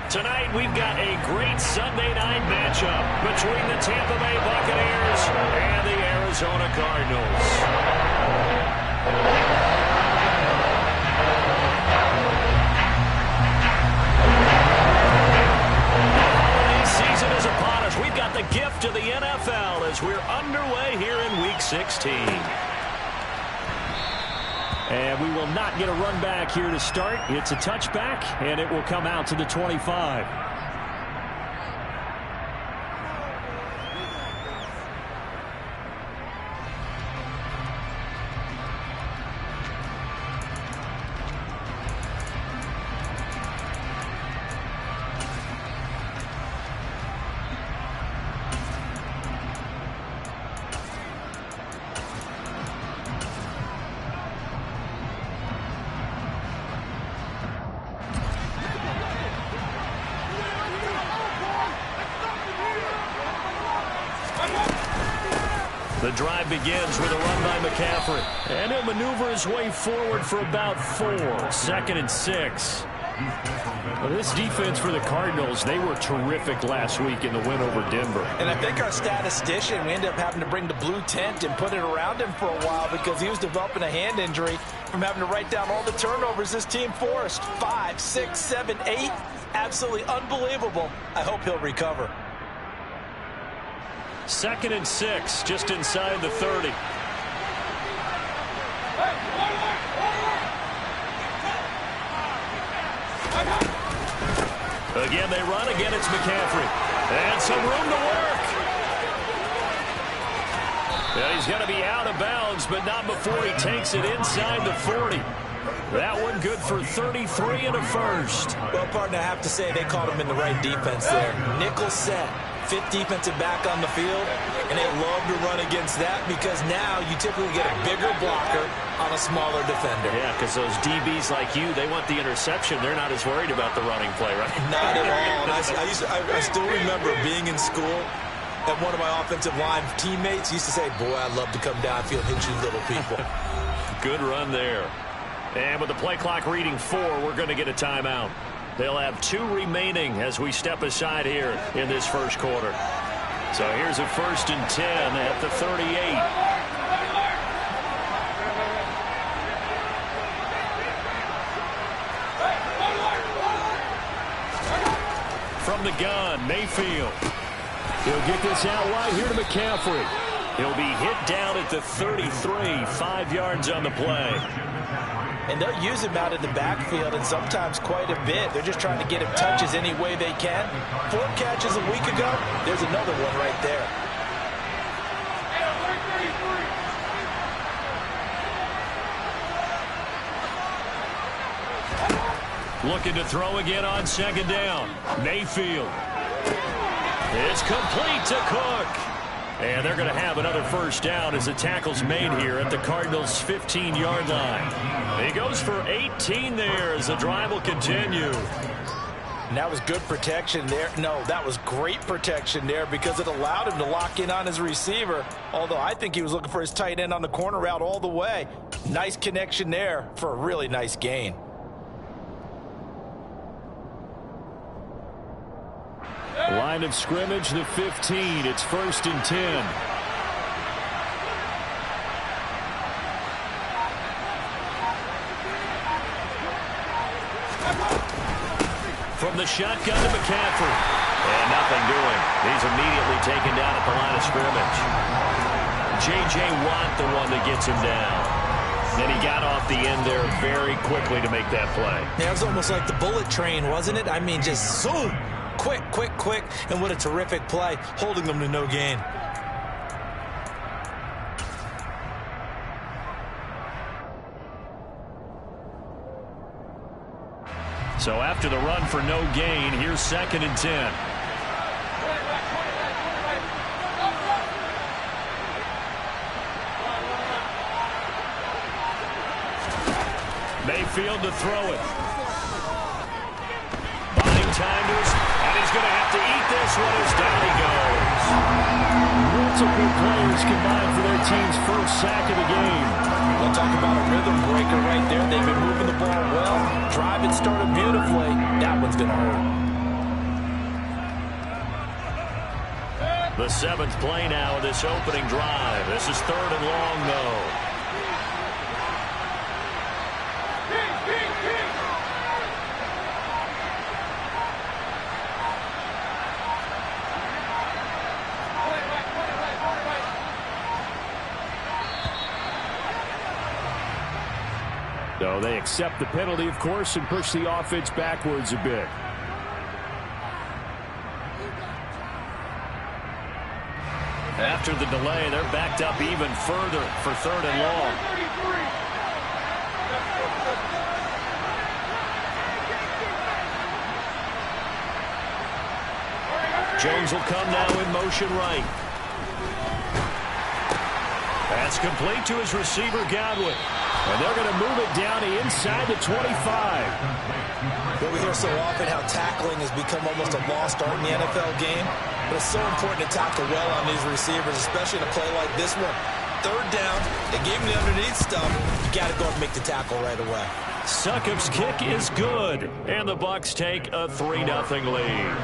Tonight, we've got a great Sunday night matchup between the Tampa Bay Buccaneers and the Arizona Cardinals. Season is upon us. We've got the gift of the NFL as we're underway here in Week 16. And we will not get a run back here to start. It's a touchback, and it will come out to the 25. The drive begins with a run by McCaffrey. And he'll maneuver his way forward for about 4. 2nd and 6. Well, this defense for the Cardinals, they were terrific last week in the win over Denver. And I think our statistician, we ended up having to bring the blue tent and put it around him for a while because he was developing a hand injury from having to write down all the turnovers this team forced. 5, 6, 7, 8. Absolutely unbelievable. I hope he'll recover. 2nd and 6, just inside the 30. Again, they run. Again, it's McCaffrey. And some room to work. Yeah, he's going to be out of bounds, but not before he takes it inside the 40. That one good for 33 and a first. Well, partner, I have to say they called him in the right defense there. Nickel set. 5th defensive back on the field, and they love to run against that because now you typically get a bigger blocker on a smaller defender. Yeah, because those DBs like you, they want the interception. They're not as worried about the running play, right? Not at all. And I still remember being in school, and one of my offensive line teammates used to say, boy, I'd love to come downfield and hit you little people. Good run there. And with the play clock reading 4, we're going to get a timeout. They'll have 2 remaining as we step aside here in this first quarter. So here's a 1st and 10 at the 38. From the gun, Mayfield. He'll get this out wide here to McCaffrey. He'll be hit down at the 33, 5 yards on the play. And they'll use him out in the backfield, and sometimes quite a bit. They're just trying to get him touches any way they can. 4 catches a week ago. There's another one right there. Looking to throw again on 2nd down. Mayfield. It's complete to Cook. And they're going to have another 1st down as the tackle's made here at the Cardinals' 15-yard line. He goes for 18 there as the drive will continue. And that was good protection there. No, that was great protection there because it allowed him to lock in on his receiver. Although I think he was looking for his tight end on the corner route all the way. Nice connection there for a really nice gain. Line of scrimmage, the 15. It's 1st and 10. From the shotgun to McCaffrey. And nothing doing. He's immediately taken down at the line of scrimmage. J.J. Watt, the one that gets him down. And he got off the end there very quickly to make that play. Yeah, it was almost like the bullet train, wasn't it? I mean, just zoom. Quick, quick, quick. And what a terrific play, holding them to no gain. So after the run for no gain, here's 2nd and 10. Mayfield to throw it. Buying time to his, and he's going to have to eat this one as down he goes. Multiple players combined for their team's 1st sack of the game. We'll talk about a rhythm breaker right there. They've been moving the ball well. Drive it started beautifully. That one's going to hurt. The 7th play now of this opening drive. This is 3rd and long, though. So they accept the penalty, of course, and push the offense backwards a bit. After the delay, they're backed up even further for 3rd and long. Jones will come now in motion right. That's complete to his receiver, Godwin. And they're going to move it down inside the 25. Well, we hear so often how tackling has become almost a lost art in the NFL game. But it's so important to tackle well on these receivers, especially in a play like this one. 3rd down, they gave him the underneath stuff. You got to go and make the tackle right away. Succop's kick is good, and the Bucs take a 3-0 lead.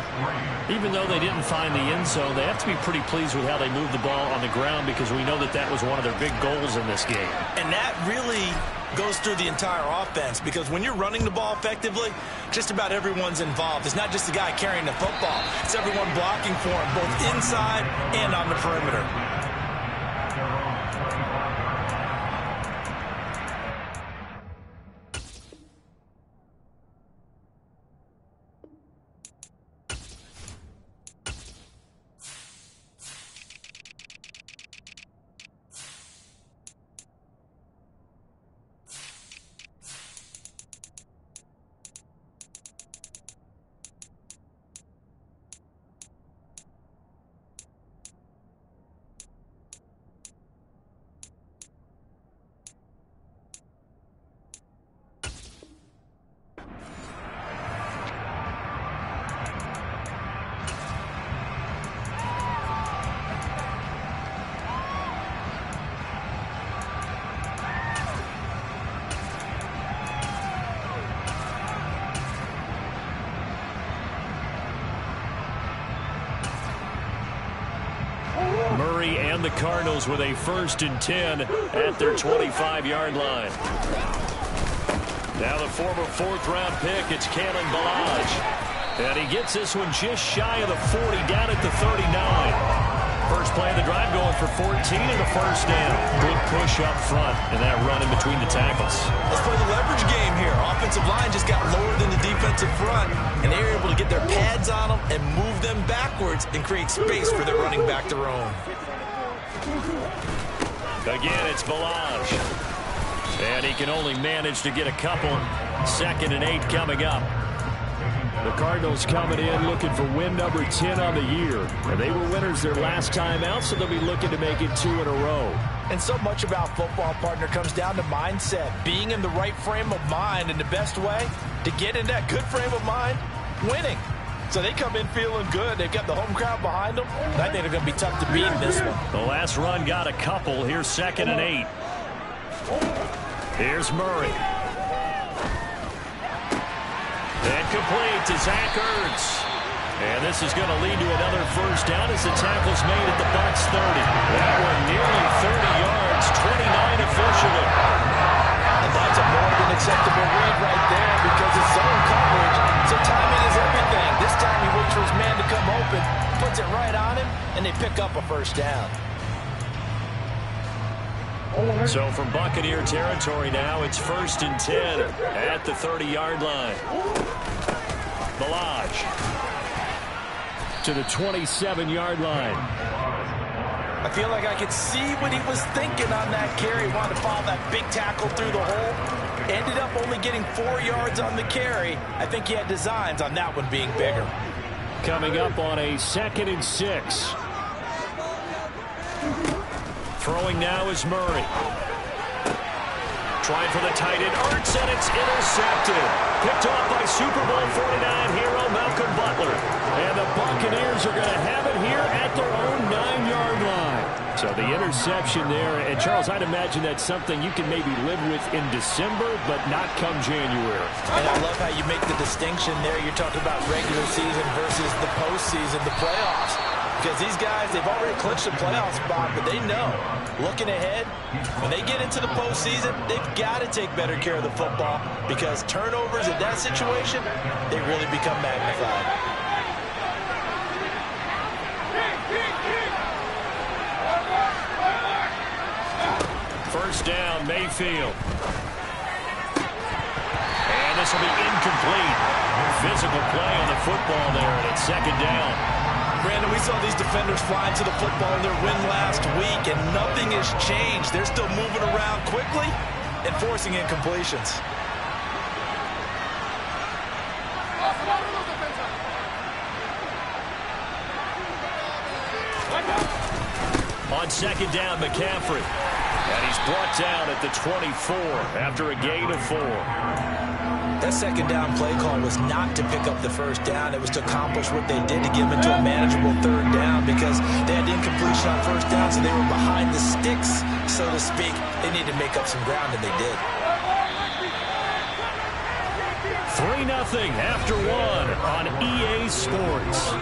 Even though they didn't find the end zone, they have to be pretty pleased with how they moved the ball on the ground because we know that that was one of their big goals in this game. And that really goes through the entire offense because when you're running the ball effectively, just about everyone's involved. It's not just the guy carrying the football. It's everyone blocking for him, both inside and on the perimeter. Murray and the Cardinals with a 1st and 10 at their 25-yard line. Now the former 4th-round pick, it's Kalen Ballage. And he gets this one just shy of the 40, down at the 39. First play of the drive going for 14 and a 1st down. Good push up front and that run in between the tackles. Let's play the leverage game here. Offensive line just got lower than the defensive front, and they were able to get their pads on them and move them backwards and create space for their running back to roam. Again, it's Ballage. And he can only manage to get a couple. 2nd and 8 coming up. The Cardinals coming in looking for win number 10 on the year. And they were winners their last time out, so they'll be looking to make it 2 in a row. And so much about football, partner, comes down to mindset. Being in the right frame of mind, and the best way to get in that good frame of mind, winning. So they come in feeling good. They've got the home crowd behind them. I think they're going to be tough to beat in this one. The last run got a couple. Here's 2nd and 8. Here's Murray. And complete to Zach Ertz. And this is going to lead to another 1st down as the tackle's made at the Bucs 30. That one nearly 30 yards, 29 officially. And that's a more than acceptable read right there because it's zone coverage. So timing is everything. This time he waits for his man to come open, puts it right on him, and they pick up a 1st down. So from Buccaneer territory now, it's 1st and 10 at the 30-yard line. Ballage to the 27-yard line. I feel like I could see what he was thinking on that carry. Wanted to follow that big tackle through the hole. Ended up only getting 4 yards on the carry. I think he had designs on that one being bigger. Coming up on a 2nd and 6. Throwing now is Murray. Trying for the tight end, Ertz, and it's intercepted. Picked off by Super Bowl 49 hero Malcolm Butler. And the Buccaneers are going to have it here at their own 9-yard line. So the interception there, and Charles, I'd imagine that's something you can maybe live with in December, but not come January. And I love how you make the distinction there. You're talking about regular season versus the postseason, the playoffs. because these guys, they've already clinched a playoff spot, but they know, looking ahead, when they get into the postseason, they've got to take better care of the football because turnovers in that situation, they really become magnified. First down, Mayfield. And this will be incomplete. Physical play on the football there, and it's second down. Brandon, we saw these defenders flying to the football in their win last week, and nothing has changed. They're still moving around quickly and forcing incompletions. On second down, McCaffrey. And he's brought down at the 24 after a gain of 4. That second down play call was not to pick up the first down. It was to accomplish what they did to get them into a manageable third down because they had incompletion on first down, so they were behind the sticks, so to speak. They needed to make up some ground, and they did. 3-0 after 1 on EA Sports.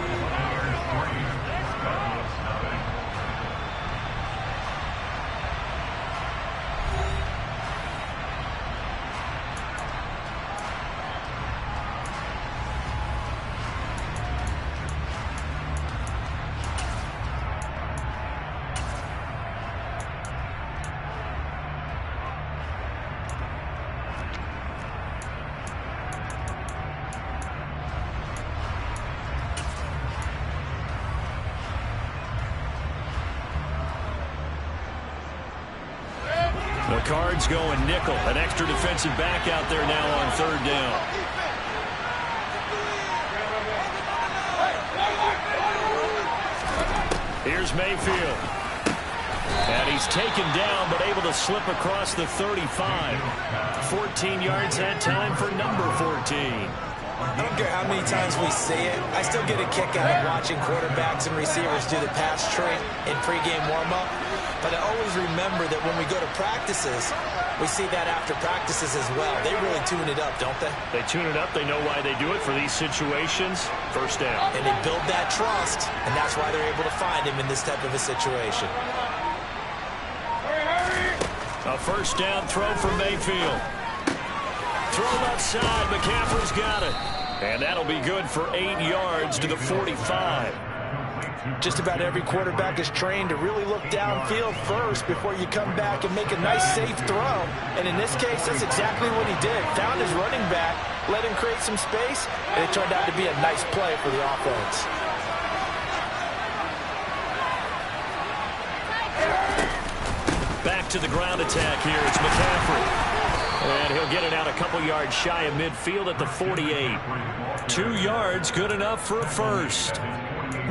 The Cards going nickel. An extra defensive back out there now on third down. Here's Mayfield. And he's taken down but able to slip across the 35. 14 yards that time for number 14. I don't care how many times we see it. I still get a kick out of watching quarterbacks and receivers do the pass tree in pregame warm-up. But I always remember that when we go to practices, we see that after practices as well. They really tune it up, don't they? They tune it up. They know why they do it for these situations. First down. And they build that trust, and that's why they're able to find him in this type of a situation. A first down throw for Mayfield. Throw left side. McCaffrey's got it. And that'll be good for 8 yards to the 45. Just about every quarterback is trained to really look downfield first before you come back and make a nice, safe throw. And in this case, that's exactly what he did. Found his running back, let him create some space, and it turned out to be a nice play for the offense. Back to the ground attack here. It's McCaffrey. And he'll get it out a couple yards shy of midfield at the 48. 2 yards, good enough for a first.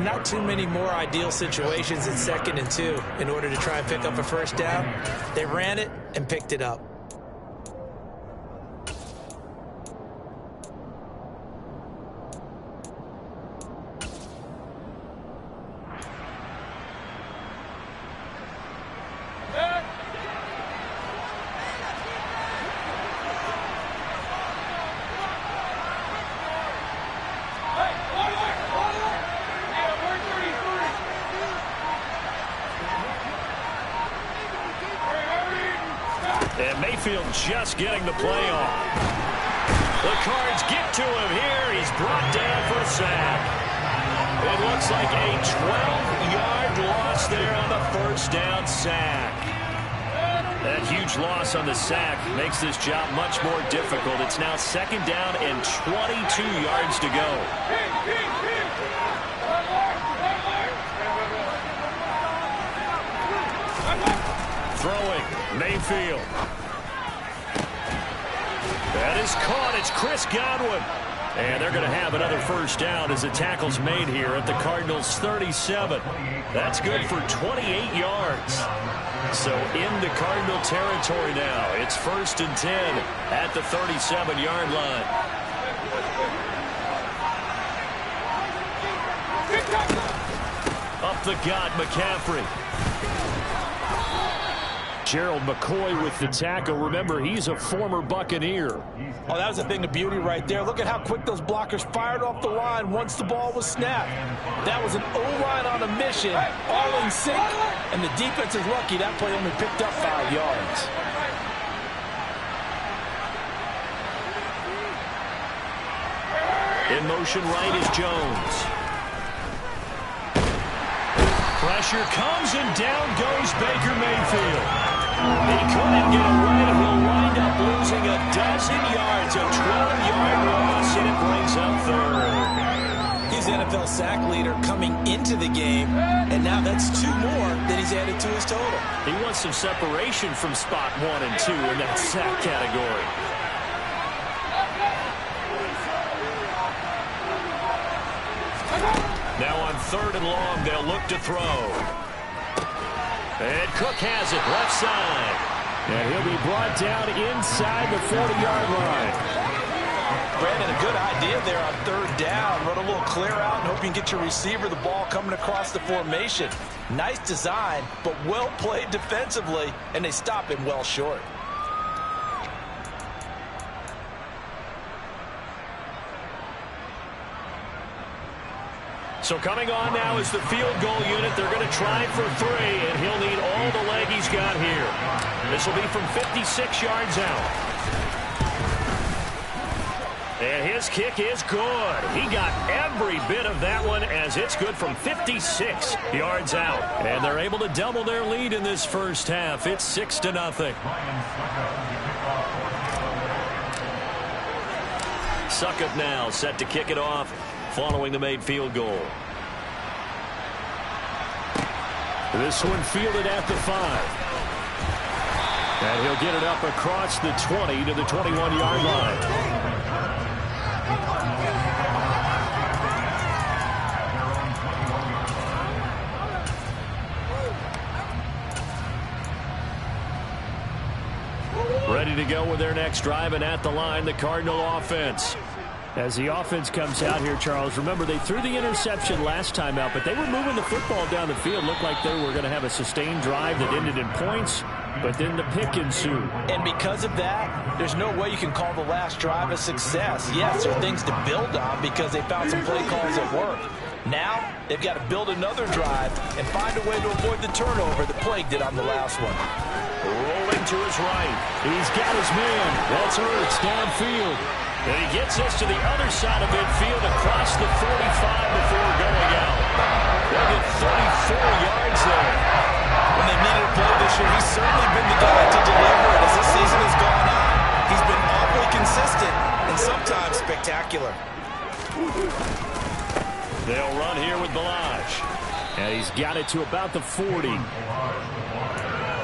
Not too many more ideal situations in 2nd and 2 in order to try and pick up a first down. They ran it and picked it up. And Mayfield just getting the play off. The Cards get to him here. He's brought down for a sack. It looks like a 12-yard loss there on the first down sack. That huge loss on the sack makes this job much more difficult. It's now 2nd down and 22 yards to go. Throwing, Mayfield. That is caught. It's Chris Godwin. And they're going to have another first down as the tackle's made here at the Cardinals' 37. That's good for 28 yards. So into Cardinal territory now. It's 1st and 10 at the 37-yard line. Up the gut, McCaffrey. Gerald McCoy with the tackle. Remember, he's a former Buccaneer. Oh, that was a thing of beauty right there. Look at how quick those blockers fired off the line once the ball was snapped. That was an O-line on a mission, all in sync, and the defense is lucky that play only picked up 5 yards. In motion right is Jones. Pressure comes, and down goes Baker Mayfield. He couldn't get away. He'll wind up losing a dozen yards. A 12-yard loss, and it brings up third. He's the NFL sack leader coming into the game, and now that's 2 more that he's added to his total. He wants some separation from spot 1 and 2 in that sack category. Now on 3rd and long, they'll look to throw. And Cook has it left side. And he'll be brought down inside the 40-yard line. Brandon, a good idea there on 3rd down. Run a little clear out and hope you can get your receiver the ball coming across the formation. Nice design, but well played defensively, and they stop him well short. So coming on now is the field goal unit. They're going to try for 3, and he'll need all the leg he's got here. This will be from 56 yards out. And his kick is good. He got every bit of that one, as it's good from 56 yards out. And they're able to double their lead in this first half. It's 6-0. Succop now set to kick it off following the made field goal. This one fielded at the 5. And he'll get it up across the 20 to the 21-yard line. Ready to go with their next drive, and at the line, the Cardinal offense. As the offense comes out here, Charles, remember they threw the interception last time out, but they were moving the football down the field. Looked like they were going to have a sustained drive that ended in points, but then the pick ensued. And because of that, there's no way you can call the last drive a success. Yes, there are things to build on because they found some play calls that work. Now, they've got to build another drive and find a way to avoid the turnover that plagued it on the last one. Rolling to his right. He's got his man. That's Ertz downfield. And he gets us to the other side of midfield across the 45 before going out. They'll get 34 yards there. When they needed a play this year, he's certainly been the guy to deliver it. As this season has gone on, he's been awfully consistent and sometimes spectacular. They'll run here with Ballage. And he's got it to about the 40.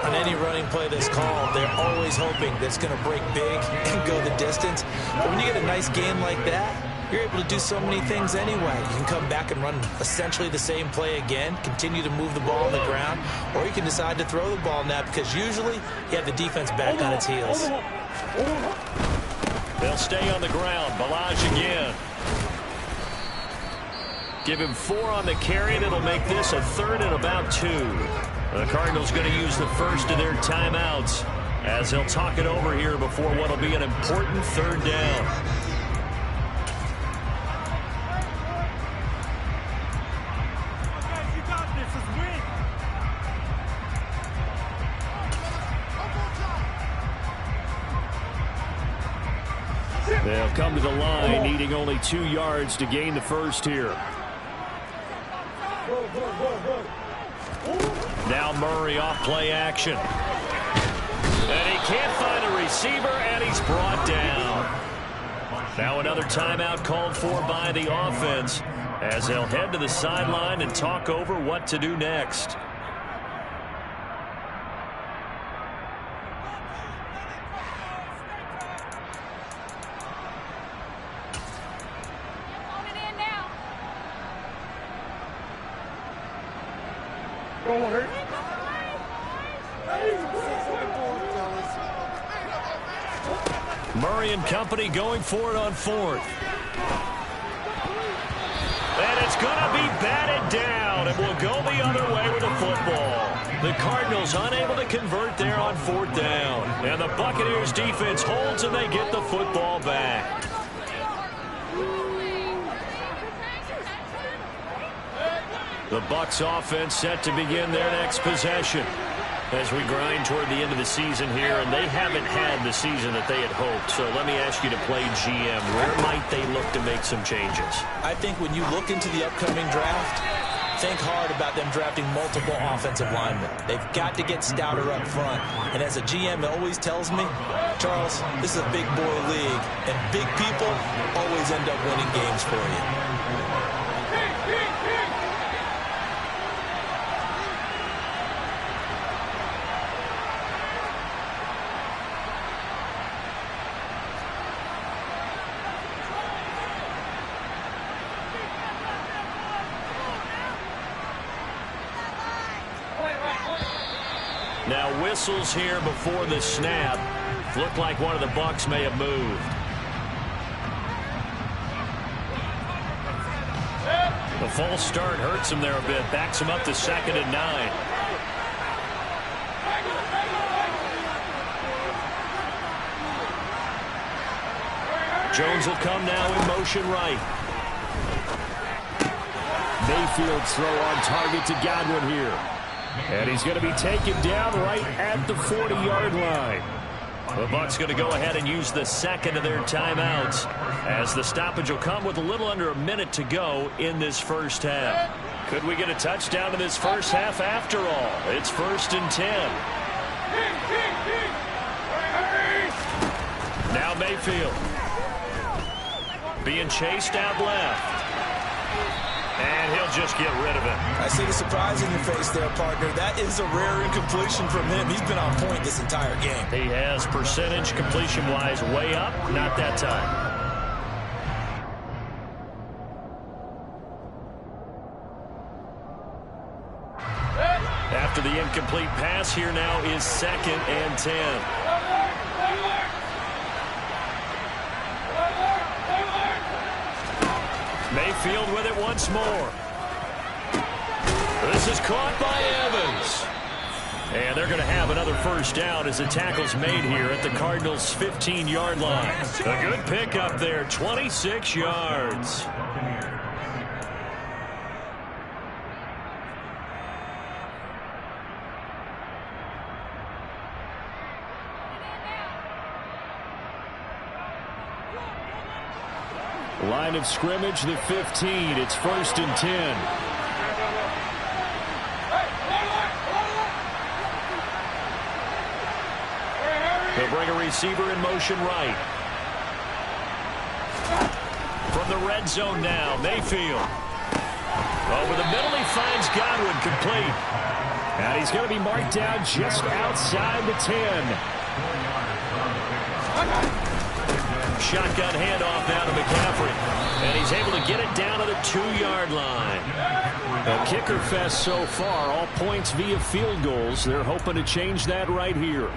On any running play that's called, they're always hoping that it's going to break big and go the distance. But when you get a nice game like that, you're able to do so many things anyway. You can come back and run essentially the same play again, continue to move the ball on the ground, or you can decide to throw the ball now because usually you have the defense back on its heels. They'll stay on the ground. Ballage again. Give him 4 on the carry, and it'll make this a 3rd and about 2. The Cardinals going to use the first of their timeouts as they'll talk it over here before what will be an important 3rd down. They'll come to the line, needing only 2 yards to gain the first here. Now Murray off play action. And he can't find a receiver, and he's brought down. Now another timeout called for by the offense as they'll head to the sideline and talk over what to do next. Murray and company going for it on 4th. And it's going to be batted down, and we'll go the other way with the football. The Cardinals unable to convert there on 4th down. And the Buccaneers defense holds and they get the football back. The Bucs offense set to begin their next possession as we grind toward the end of the season here, and they haven't had the season that they had hoped. So let me ask you to play GM. Where might they look to make some changes? I think when you look into the upcoming draft, think hard about them drafting multiple offensive linemen. They've got to get stouter up front. And as a GM always tells me, Charles, this is a big boy league, and big people always end up winning games for you. Now whistles here before the snap. Looked like one of the Bucs may have moved. The false start hurts him there a bit. Backs him up to 2nd and 9. Jones will come now in motion right. Mayfield's throw on target to Godwin here. And he's going to be taken down right at the 40-yard line. The Bucs going to go ahead and use the second of their timeouts as the stoppage will come with a little under a minute to go in this first half. Could we get a touchdown in this first half after all? It's 1st and 10. Now Mayfield being chased out left. And he'll just get rid of it. I see the surprise in your face there, partner. That is a rare incompletion from him. He's been on point this entire game. He has percentage completion-wise way up. Not that time. After the incomplete pass, here now is 2nd and 10. Mayfield with it once more. This is caught by Evans. And they're going to have another first down as the tackle's made here at the Cardinals' 15-yard line. A good pickup there, 26 yards. Line of scrimmage, the 15. It's 1st and 10. They'll bring a receiver in motion right. From the red zone now, Mayfield. Over the middle, he finds Godwin complete. And he's going to be marked down just outside the 10. Shotgun handoff now to McCaffrey. And he's able to get it down to the 2-yard line. A kicker fest so far, all points via field goals. They're hoping to change that right here.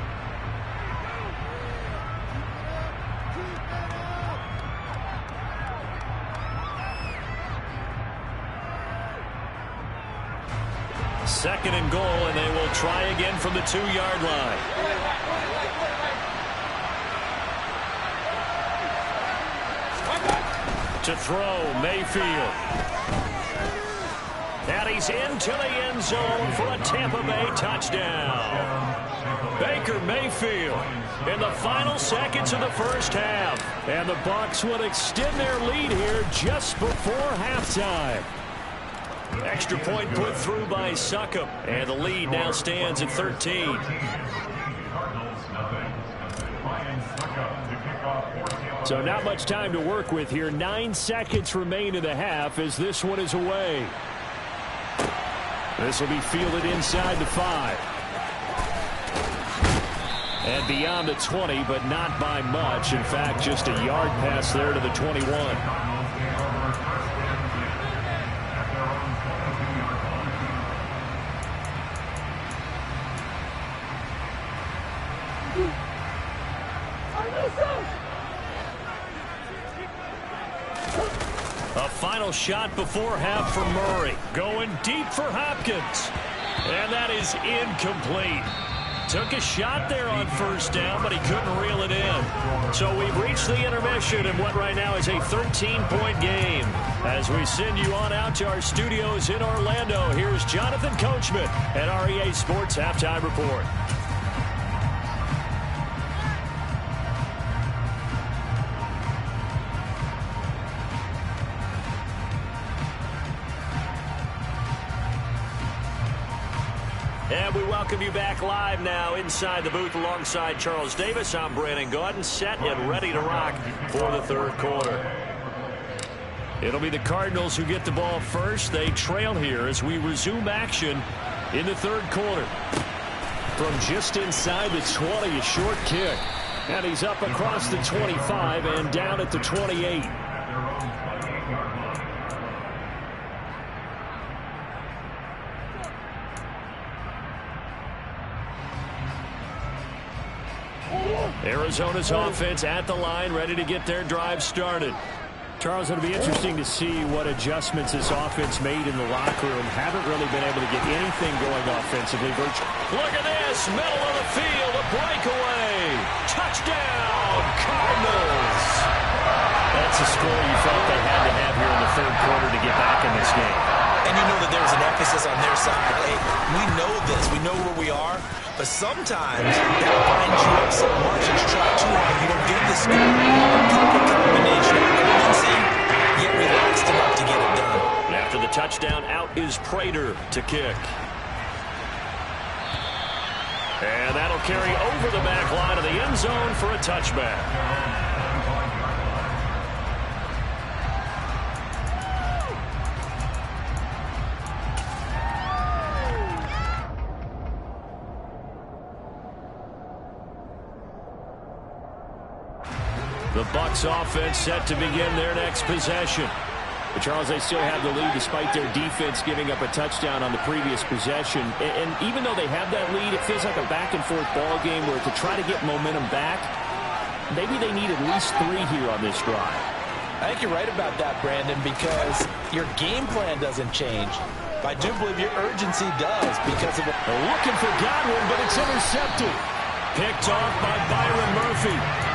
Second and goal, and they will try again from the 2-yard line. To throw, Mayfield. And he's into the end zone for a Tampa Bay touchdown. Baker Mayfield in the final seconds of the first half. And the Bucs will extend their lead here just before halftime. Extra point put through by Succop. And the lead now stands at 13. So not much time to work with here. 9 seconds remain in the half as this one is away. This will be fielded inside the 5. And beyond the 20, but not by much. In fact, just a yard pass there to the 21. A final shot before half for Murray. Going deep for Hopkins. And that is incomplete. took a shot there on first down, but he couldn't reel it in. So we've reached the intermission in what right now is a 13-point game. As we send you on out to our studios in Orlando, here's Jonathan Coachman at REA Sports Halftime Report. And we welcome you back live now inside the booth alongside Charles Davis. I'm Brandon Gaudin, set and ready to rock for the third quarter. It'll be the Cardinals who get the ball first. They trail here as we resume action in the third quarter. From just inside the 20, a short kick. And he's up across the 25 and down at the 28. Arizona's offense at the line, ready to get their drive started. Charles, it'll be interesting to see what adjustments this offense made in the locker room. Haven't really been able to get anything going offensively. Look at this, middle of the field, a breakaway. Touchdown, Cardinals. That's a score you felt they had to have here in the third quarter to get back in this game. And you know that there's an emphasis on their side. Hey, we know this. We know where we are. But sometimes that binds you up so much and you try too hard. You don't get the score. A perfect combination of urgency, yet relaxed enough to get it done. After the touchdown, out is Prater to kick. And that'll carry over the back line of the end zone for a touchback. The Bucs offense set to begin their next possession. But Charles, they still have the lead despite their defense giving up a touchdown on the previous possession. And even though they have that lead, it feels like a back-and-forth ball game where to try to get momentum back, maybe they need at least 3 here on this drive. I think you're right about that, Brandon, because your game plan doesn't change. I do believe your urgency does because of They're looking for Godwin, but it's intercepted. Picked off by Byron Murphy.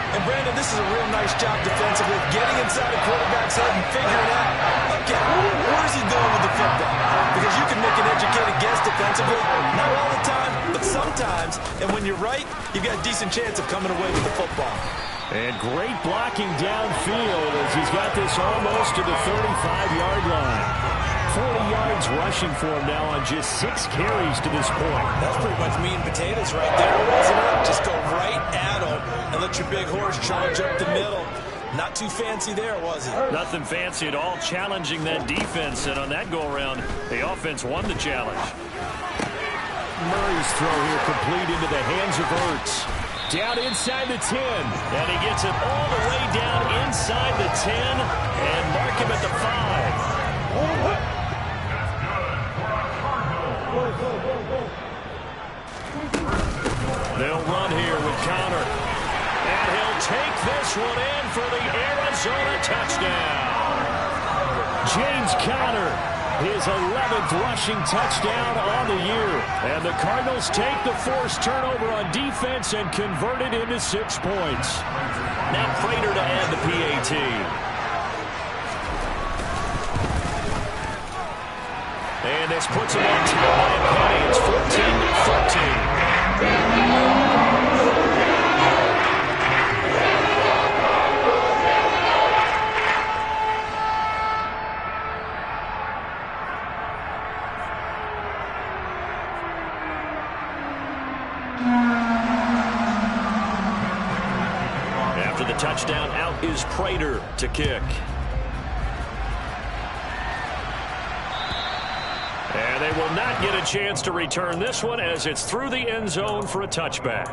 And, Brandon, this is a real nice job defensively, getting inside a quarterback's head and figuring out, okay, where is he going with the football? Because you can make an educated guess defensively, not all the time, but sometimes. And when you're right, you've got a decent chance of coming away with the football. And great blocking downfield as he's got this almost to the 35-yard line. 40 yards rushing for him now on just 6 carries to this point. That's pretty much meat and potatoes right there, wasn't it? Just go right at him and let your big horse charge up the middle. Not too fancy there, was it? Nothing fancy at all, challenging that defense. And on that go-around, the offense won the challenge. Murray's throw here complete into the hands of Ertz. Down inside the 10. And he gets it all the way down inside the 10 and mark him at the 5. They'll run here with Conner. And he'll take this one in for the Arizona touchdown. James Conner, his 11th rushing touchdown on the year. And the Cardinals take the forced turnover on defense and convert it into 6 points. Now Prater to add the PAT. And this puts him on top by a penny. It's 14-13. After the touchdown, out is Prater to kick. And they will not get a chance to return this one as it's through the end zone for a touchback.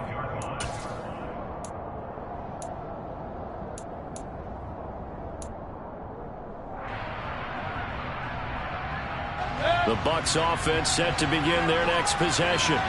The Bucs offense set to begin their next possession.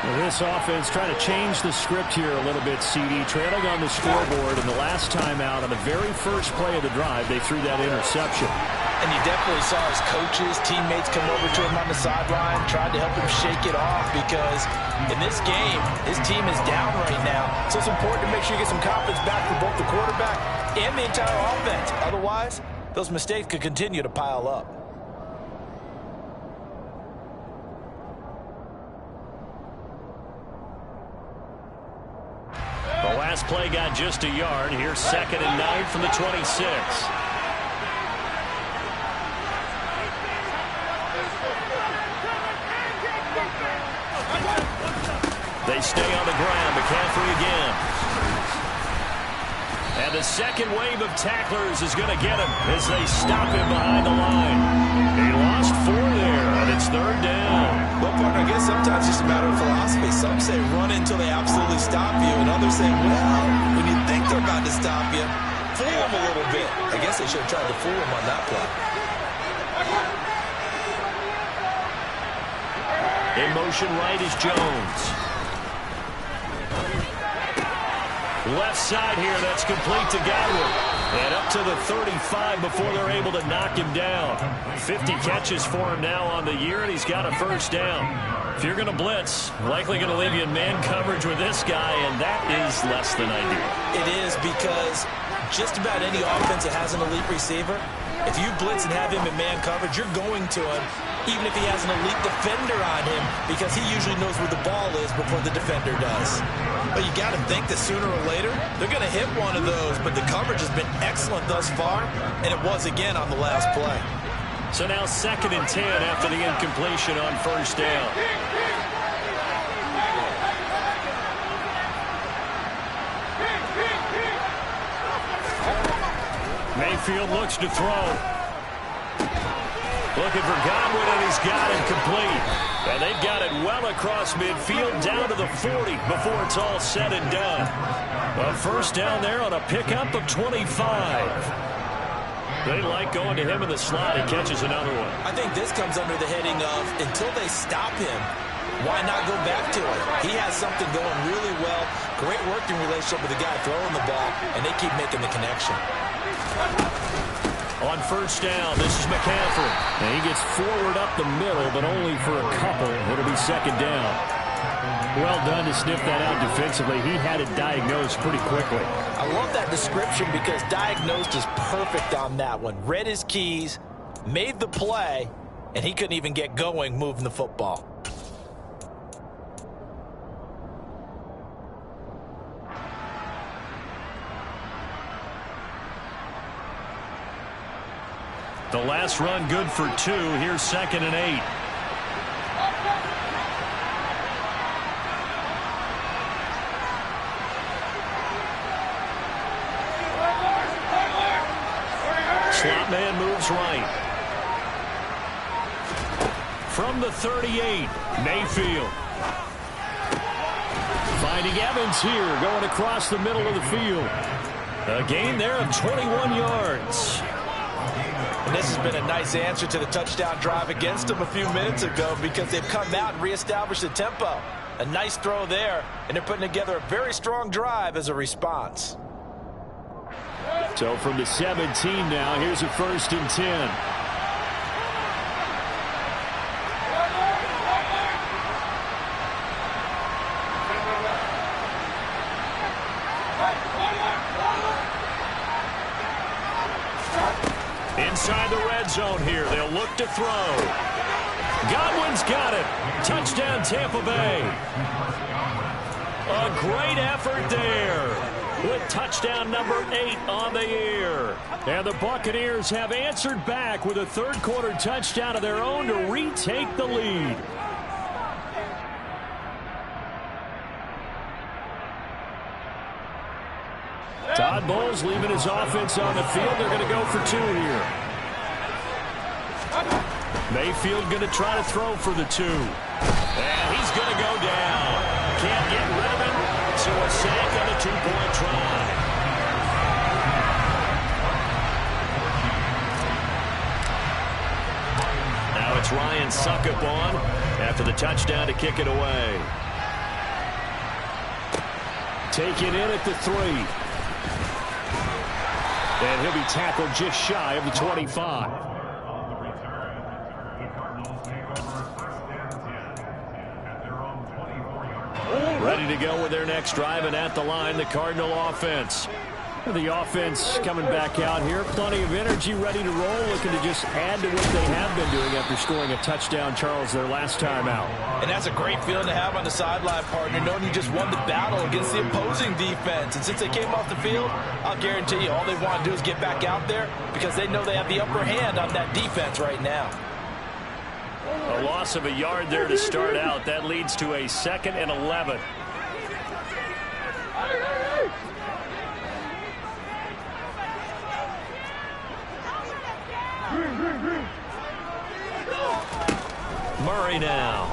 This offense trying to change the script here a little bit, CD. Trailing on the scoreboard, and the last time out on the very first play of the drive, they threw that interception. And you definitely saw his coaches, teammates come over to him on the sideline, tried to help him shake it off because in this game, his team is down right now. So it's important to make sure you get some confidence back for both the quarterback and the entire offense. Otherwise, those mistakes could continue to pile up. The last play got just a yard. Here's 2nd and 9 from the 26. They stay on the ground. McCaffrey again. And the second wave of tacklers is going to get him as they stop him behind the line. He lost 4 there, and it's 3rd down. Well, partner, I guess sometimes it's just a matter of philosophy. Some say run until they absolutely stop you, and others say, well, when you think they're about to stop you, fool them a little bit. I guess they should have tried to fool them on that play. In motion right is Jones. Left side here, that's complete to Godwin. And up to the 35 before they're able to knock him down. 50 catches for him now on the year, and he's got a first down. If you're going to blitz, likely going to leave you in man coverage with this guy, and that is less than ideal. It is because just about any offense that has an elite receiver, if you blitz and have him in man coverage, you're going to him, even if he has an elite defender on him, because he usually knows where the ball is before the defender does. But you got to think that sooner or later, they're going to hit one of those, but the coverage has been excellent thus far, and it was again on the last play. So now 2nd and 10 after the incompletion on first down. Mayfield looks to throw. Looking for Godwin, and he's got it complete. And they've got it well across midfield, down to the 40 before it's all said and done. A first down there on a pickup of 25. They like going to him in the slot. He catches another one. I think this comes under the heading of, until they stop him, why not go back to it? He has something going really well. Great working relationship with the guy throwing the ball, and they keep making the connection. On first down, this is McCaffrey. And he gets forward up the middle, but only for a couple. It'll be 2nd down. Well done to sniff that out defensively. He had it diagnosed pretty quickly. I love that description because diagnosed is perfect on that one. Read his keys, made the play, and he couldn't even get going moving the football. The last run good for 2. Here's 2nd and 8. Slot man moves right. From the 38, Mayfield. Finding Evans here, going across the middle of the field. A gain there of 21 yards. And this has been a nice answer to the touchdown drive against them a few minutes ago because they've come out and reestablished the tempo. A nice throw there, and they're putting together a very strong drive as a response. So from the 17 now, here's a 1st and 10. Inside the red zone here. They'll look to throw. Godwin's got it. Touchdown, Tampa Bay. A great effort there with touchdown number 8 on the year. And the Buccaneers have answered back with a third-quarter touchdown of their own to retake the lead. Todd Bowles leaving his offense on the field. They're going to go for 2 here. Mayfield going to try to throw for the 2. And he's going to go down. Can't get rid of him. So a sack on a 2-point try. Now it's Ryan Succop on after the touchdown to kick it away. Taken in at the 3. And he'll be tackled just shy of the 25. Ready to go with their next drive, and at the line, the Cardinal offense. The offense coming back out here. Plenty of energy, ready to roll, looking to just add to what they have been doing after scoring a touchdown, Charles, their last time out. And that's a great feeling to have on the sideline, partner, knowing you just won the battle against the opposing defense. And since they came off the field, I'll guarantee you all they want to do is get back out there because they know they have the upper hand on that defense right now. A loss of a yard there to start out. That leads to a 2nd and 11. Murray now.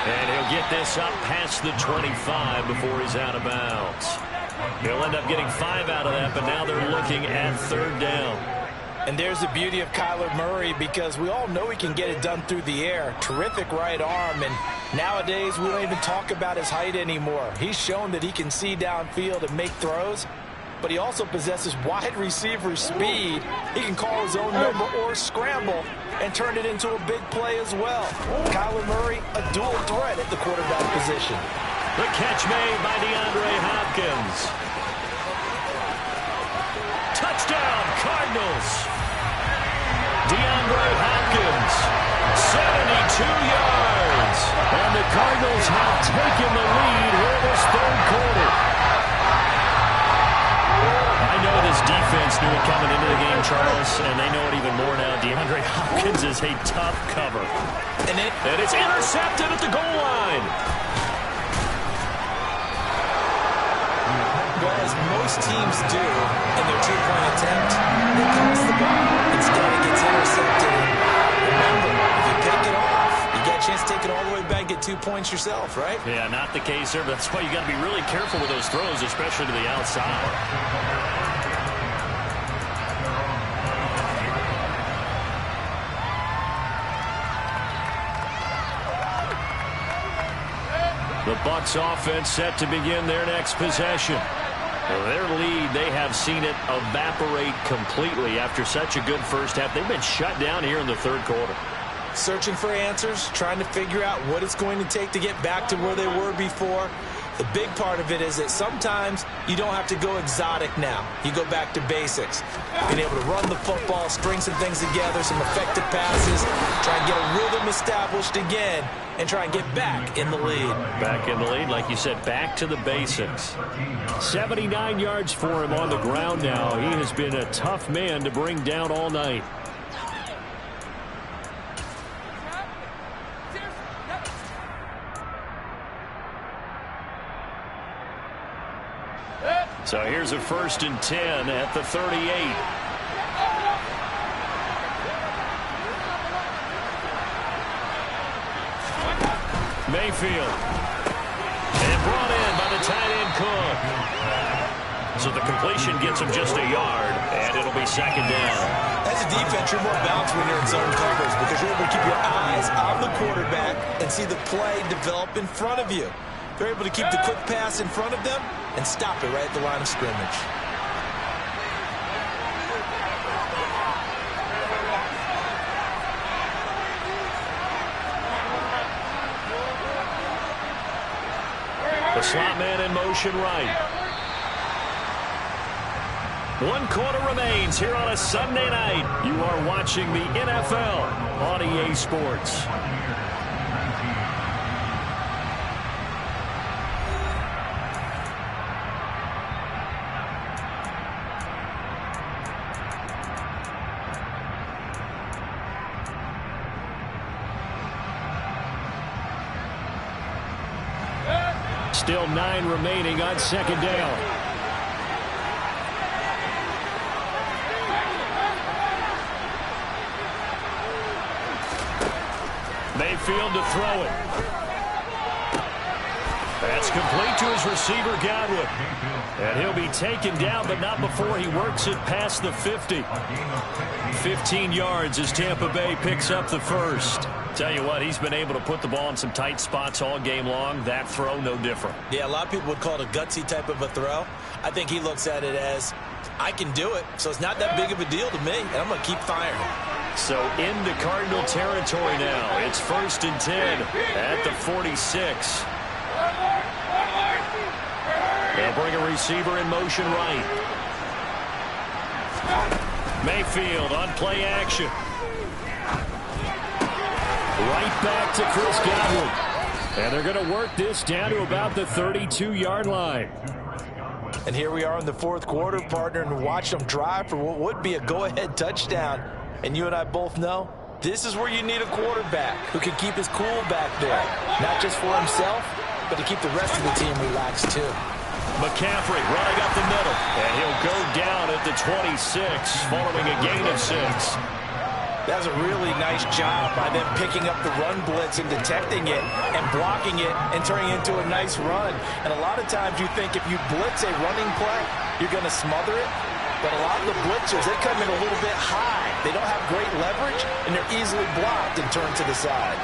And he'll get this up past the 25 before he's out of bounds. He'll end up getting 5 out of that, but now they're looking at 3rd down. And there's the beauty of Kyler Murray, because we all know he can get it done through the air. Terrific right arm, and nowadays we don't even talk about his height anymore. He's shown that he can see downfield and make throws, but he also possesses wide receiver speed. He can call his own number or scramble and turn it into a big play as well. Kyler Murray, a dual threat at the quarterback position. The catch made by DeAndre Hopkins. Touchdown, Cardinals. DeAndre Hopkins, 72 yards. And the Cardinals have taken the lead here in this 3rd quarter. I know this defense knew it coming into the game, Charles, and they know it even more now. DeAndre Hopkins is a tough cover. And it's intercepted at the goal line. As most teams do in their two-point attempt, they pass the ball. Instead, it gets intercepted. Remember, if you pick it off, you get a chance to take it all the way back, get 2 points yourself, right? Yeah, not the case here, but that's why you got to be really careful with those throws, especially to the outside. The Bucs offense set to begin their next possession. Their lead, they have seen it evaporate completely after such a good first half. They've been shut down here in the 3rd quarter. Searching for answers, trying to figure out what it's going to take to get back to where they were before. The big part of it is that sometimes you don't have to go exotic now. You go back to basics. Being able to run the football, string some things together, some effective passes, try and get a rhythm established again, and try and get back in the lead. Back in the lead, like you said, back to the basics. 79 yards for him on the ground now. He has been a tough man to bring down all night. So here's a 1st and 10 at the 38. Mayfield. And brought in by the tight end Cook. So the completion gets him just a yard, and it'll be 2nd down. As a defense, you're more balanced when you're in zone coverage because you're able to keep your eyes on the quarterback and see the play develop in front of you. They're able to keep the quick pass in front of them and stop it right at the line of scrimmage. The slot man in motion right. 1 quarter remains here on a Sunday night. You are watching the NFL on EA Sports. Still 9 remaining on 2nd down. Mayfield to throw it. That's complete to his receiver, Godwin. And he'll be taken down, but not before he works it past the 50. 15 yards as Tampa Bay picks up the first. Tell you what, he's been able to put the ball in some tight spots all game long. That throw, no different. Yeah, a lot of people would call it a gutsy type of a throw. I think he looks at it as, I can do it, so it's not that big of a deal to me, and I'm going to keep firing. So into Cardinal territory now. It's 1st and 10 at the 46. They'll bring a receiver in motion right. Mayfield on play action. Right back to Chris Godwin. And they're going to work this down to about the 32-yard line. And here we are in the 4th quarter, partner, and watch them drive for what would be a go-ahead touchdown. And you and I both know this is where you need a quarterback who can keep his cool back there. Not just for himself, but to keep the rest of the team relaxed too. McCaffrey running up the middle. And he'll go down at the 26 following a gain of 6. That was a really nice job by them picking up the run blitz and detecting it and blocking it and turning it into a nice run. And a lot of times you think if you blitz a running play, you're going to smother it. But a lot of the blitzers, they come in a little bit high. They don't have great leverage, and they're easily blocked and turned to the side.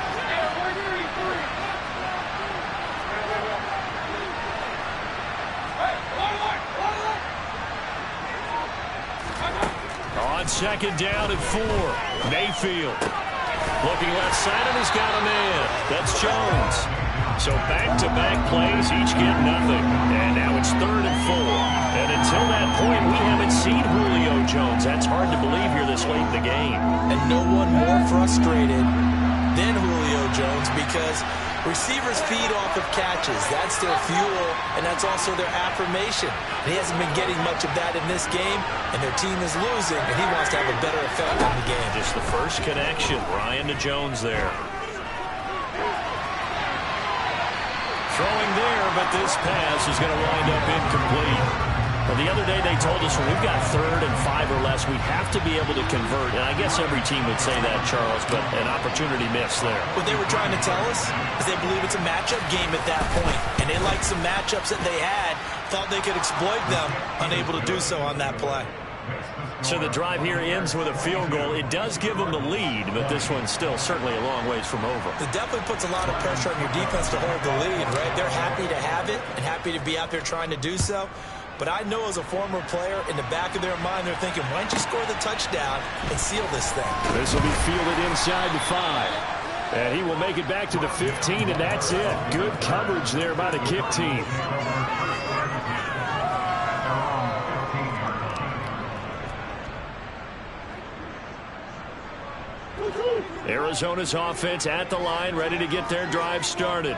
On 2nd down and 4. Mayfield looking left side, and he's got a man. That's Jones. So back-to-back plays, each get nothing. And now it's 3rd and 4. And until that point, we haven't seen Julio Jones. That's hard to believe here this late in the game. And no one more frustrated than Julio Jones because receivers feed off of catches. That's their fuel, and that's also their affirmation. And he hasn't been getting much of that in this game, and their team is losing, and he wants to have a better effect on the game. Just the first connection. Ryan to Jones there. Throwing there, but this pass is going to wind up incomplete. Well, the other day they told us when we've got 3rd and 5 or less, we have to be able to convert. And I guess every team would say that, Charles, but an opportunity missed there. What they were trying to tell us is they believe it's a matchup game at that point. And they liked some matchups that they had, thought they could exploit them, unable to do so on that play. So the drive here ends with a field goal. It does give them the lead, but this one's still certainly a long ways from over. It definitely puts a lot of pressure on your defense to hold the lead, right? They're happy to have it and happy to be out there trying to do so. But I know as a former player, in the back of their mind, they're thinking, why don't you score the touchdown and seal this thing? This will be fielded inside the 5. And he will make it back to the 15, and that's it. Good coverage there by the kick team. Arizona's offense at the line, ready to get their drive started.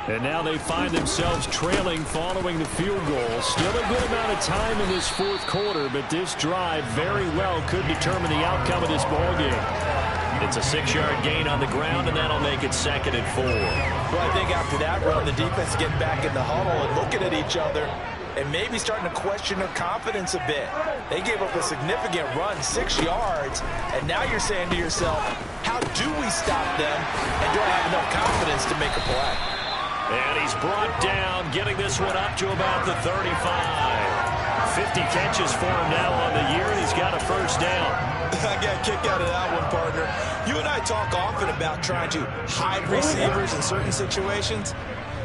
And now they find themselves trailing following the field goal. Still a good amount of time in this 4th quarter, but this drive very well could determine the outcome of this ballgame. It's a 6-yard gain on the ground, and that'll make it 2nd and 4. Well, I think after that run, the defense is getting back in the huddle and looking at each other and maybe starting to question their confidence a bit. They gave up a significant run, 6 yards, and now you're saying to yourself, how do we stop them, and do I have enough confidence to make a play? And he's brought down, getting this one up to about the 35. 50 catches for him now on the year, and he's got a 1st down. I got a kick out of that one, partner. You and I talk often about trying to hide receivers in certain situations,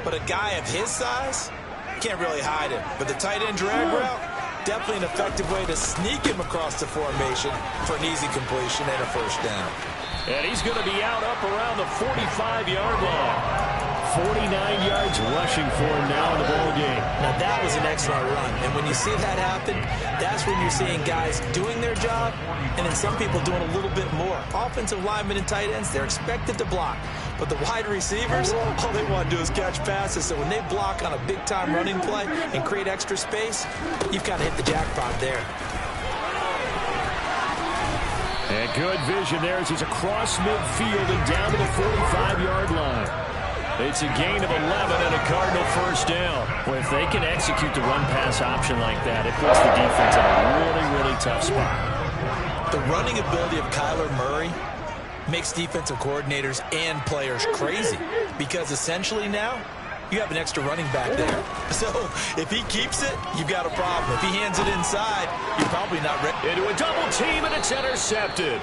but a guy of his size can't really hide him. But the tight end drag route, definitely an effective way to sneak him across the formation for an easy completion and a 1st down. And he's going to be out up around the 45-yard line. 49 yards rushing for him now in the ball game. Now that was an excellent run, and when you see that happen, that's when you're seeing guys doing their job, and then some people doing a little bit more. Offensive linemen and tight ends, they're expected to block, but the wide receivers, all they want to do is catch passes. So when they block on a big-time running play and create extra space, you've kind of hit the jackpot there. And good vision there as he's across midfield and down to the 45-yard line. It's a gain of 11 and a Cardinal 1st down. Well, if they can execute the run-pass option like that, it puts the defense in a really, really tough spot. The running ability of Kyler Murray makes defensive coordinators and players crazy because essentially now you have an extra running back there. So if he keeps it, you've got a problem. If he hands it inside, you're probably not ready. Into a double team, and it's intercepted.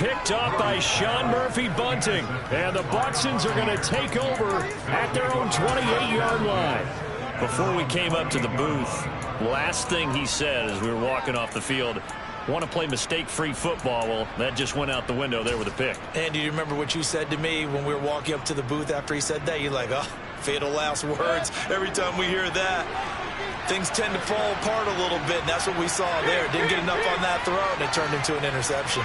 picked off by Sean Murphy-Bunting. And the Buxtons are going to take over at their own 28-yard line. Before we came up to the booth, last thing he said as we were walking off the field, want to play mistake-free football. Well, that just went out the window there with a pick. And do you remember what you said to me when we were walking up to the booth after he said that? You're like, oh, fatal last words. Every time we hear that, things tend to fall apart a little bit, and that's what we saw there. Didn't get enough on that throw, and it turned into an interception.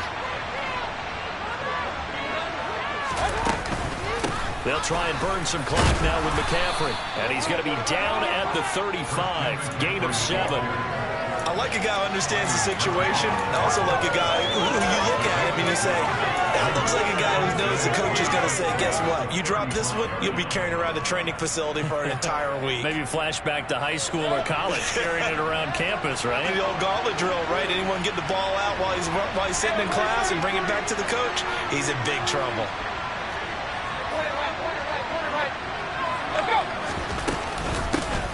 They'll try and burn some clock now with McCaffrey. And he's going to be down at the 35. Gain of 7. I like a guy who understands the situation. I also like a guy who you look at him and you say, that looks like a guy who knows the coach is going to say, guess what? You drop this one, you'll be carrying around the training facility for an entire week. Maybe flashback to high school or college, carrying it around campus, right? The old gauntlet drill, right? Anyone get the ball out while he's sitting in class and bring it back to the coach? He's in big trouble.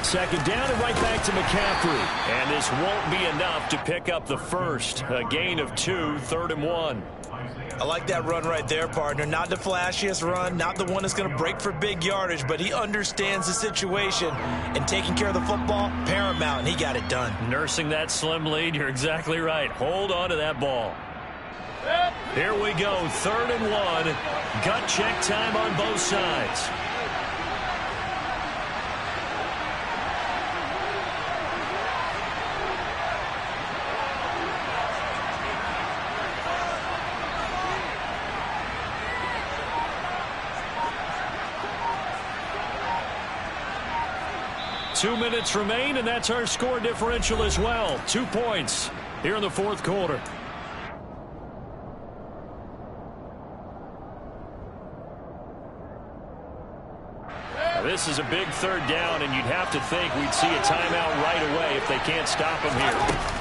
Second down and right back to McCaffrey. And this won't be enough to pick up the first. A gain of 2, 3rd and 1. I like that run right there, partner. Not the flashiest run, not the one that's going to break for big yardage, but he understands the situation, and taking care of the football, paramount, and he got it done. Nursing that slim lead, you're exactly right. Hold on to that ball. Here we go, 3rd and 1. Gut check time on both sides. Two minutes remain, and that's our score differential as well. 2 points here in the fourth quarter. Now, this is a big 3rd down, and you'd have to think we'd see a timeout right away if they can't stop him here.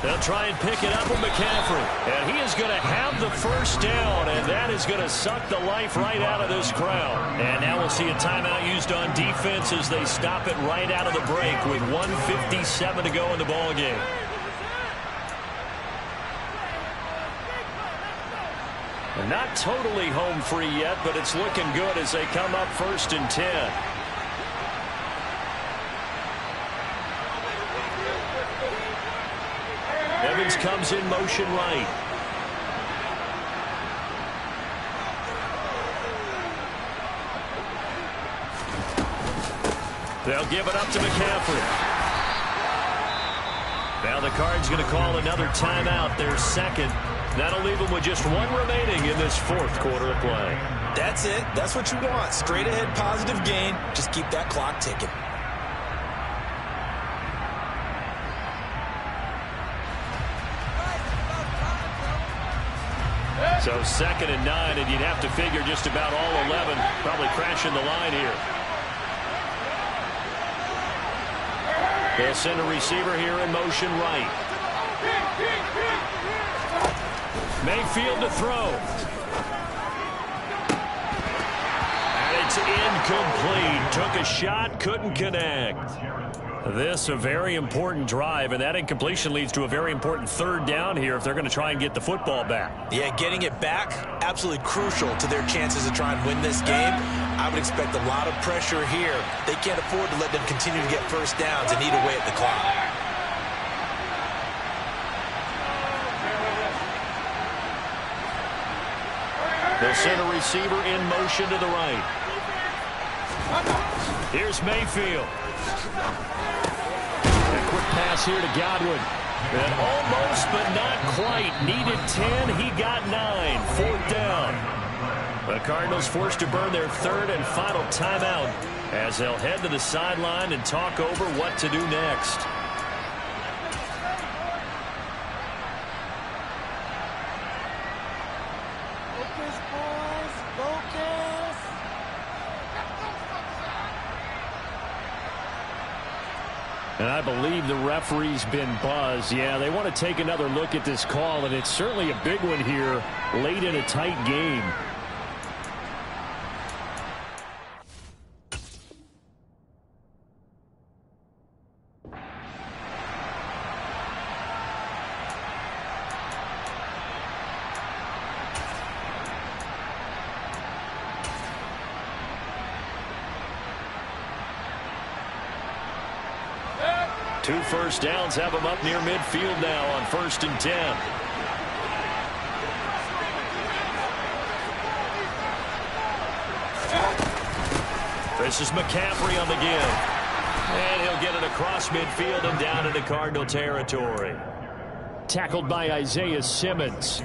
They'll try and pick it up with McCaffrey. And he is going to have the first down, and that is going to suck the life right out of this crowd. And now we'll see a timeout used on defense as they stop it right out of the break with 1:57 to go in the ball game. They're not totally home free yet, but it's looking good as they come up 1st and 10. Evans comes in motion right. They'll give it up to McCaffrey. Now the Cards going to call another timeout, their second. That'll leave them with just 1 remaining in this fourth quarter of play. That's it. That's what you want. Straight ahead positive gain. Just keep that clock ticking. So 2nd and 9, and you'd have to figure just about all 11 probably crashing the line here. They'll send a receiver here in motion right. Mayfield to throw. And it's incomplete. Took a shot, couldn't connect. This a very important drive, and that incompletion leads to a very important 3rd down here if they're going to try and get the football back. Yeah, getting it back, absolutely crucial to their chances to try and win this game. I would expect a lot of pressure here. They can't afford to let them continue to get first downs and eat away at the clock. They'll send a receiver in motion to the right. Here's Mayfield. A quick pass here to Godwin. And almost, but not quite. Needed 10. He got 9. 4th down. The Cardinals forced to burn their 3rd and final timeout as they'll head to the sideline and talk over what to do next. Focus, boys. Focus. And I believe the referee's been buzzed. Yeah, they want to take another look at this call, and it's certainly a big one here late in a tight game. 2 first downs have them up near midfield now on 1st and 10. This is McCaffrey on the give. And he'll get it across midfield and down into Cardinal territory. Tackled by Isaiah Simmons.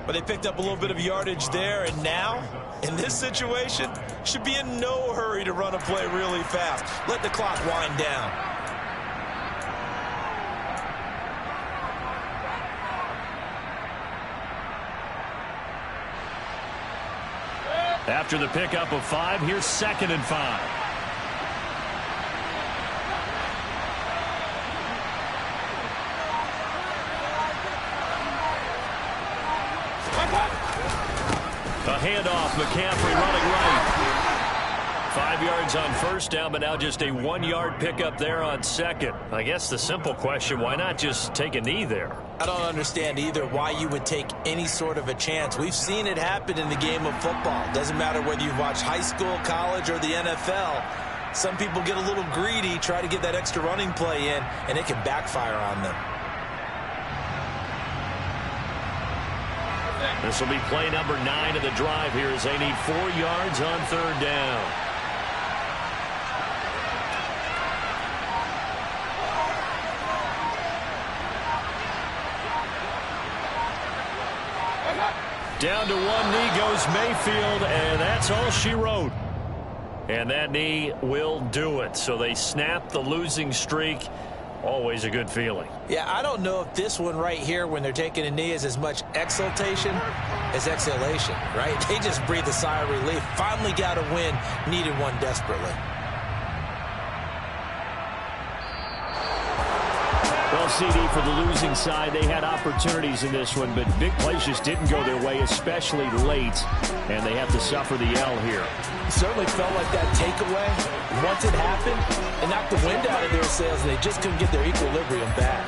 But they picked up a little bit of yardage there, and now, in this situation, should be in no hurry to run a play really fast. Let the clock wind down. After the pickup of 5, here's 2nd and 5. A handoff, McCaffrey running right. 5 yards on 1st down, but now just a 1-yard pickup there on 2nd. I guess the simple question, why not just take a knee there? I don't understand either why you would take any sort of a chance. We've seen it happen in the game of football. Doesn't matter whether you've watched high school, college, or the NFL. Some people get a little greedy, try to get that extra running play in, and it can backfire on them. This will be play number 9 of the drive here as they need 4 yards on 3rd down. Down to 1 knee goes Mayfield, and that's all she wrote. And that knee will do it. So they snap the losing streak. Always a good feeling. Yeah, I don't know if this one right here when they're taking a knee is as much exultation as exhalation, right? They just breathe a sigh of relief. Finally got a win, needed one desperately. Well, CD, for the losing side, they had opportunities in this one, but big plays just didn't go their way, especially late, and they have to suffer the L here. It certainly felt like that takeaway, once it happened, it knocked the wind out of their sails, and they just couldn't get their equilibrium back.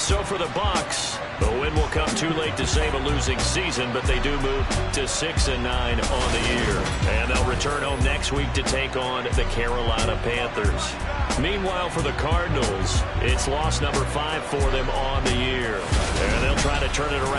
So for the Bucs, the win will come too late to save a losing season, but they do move to 6-9 on the year. And they'll return home next week to take on the Carolina Panthers. Meanwhile, for the Cardinals, it's loss number 5 for them on the year. And they'll try to turn it around